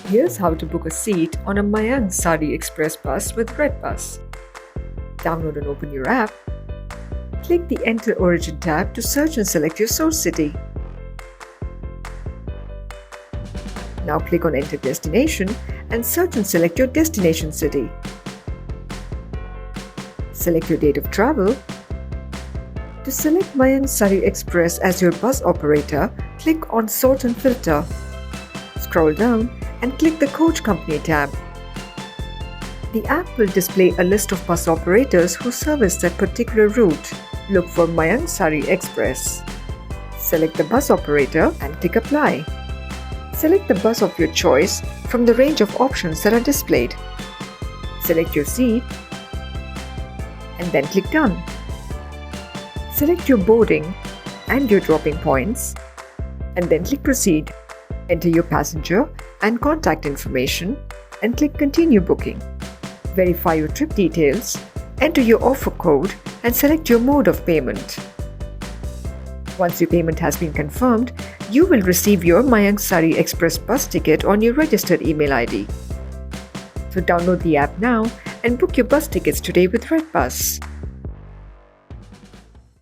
Here's how to book a seat on a Mayang Sari Express bus with redBus. Download and open your app. Click the Enter Origin tab to search and select your source city. Now click on Enter Destination and search and select your destination city. Select your date of travel. To select Mayang Sari Express as your bus operator, click on Sort and Filter. Scroll down and click the Coach Company tab. The app will display a list of bus operators who service that particular route. Look for Mayang Sari Express. Select the bus operator and click Apply. Select the bus of your choice from the range of options that are displayed. Select your seat and then click Done. Select your boarding and your dropping points and then click Proceed. Enter your passenger and contact information and click Continue Booking. Verify your trip details, enter your offer code and select your mode of payment. Once your payment has been confirmed, you will receive your Mayang Sari Express bus ticket on your registered email ID. So download the app now and book your bus tickets today with redBus.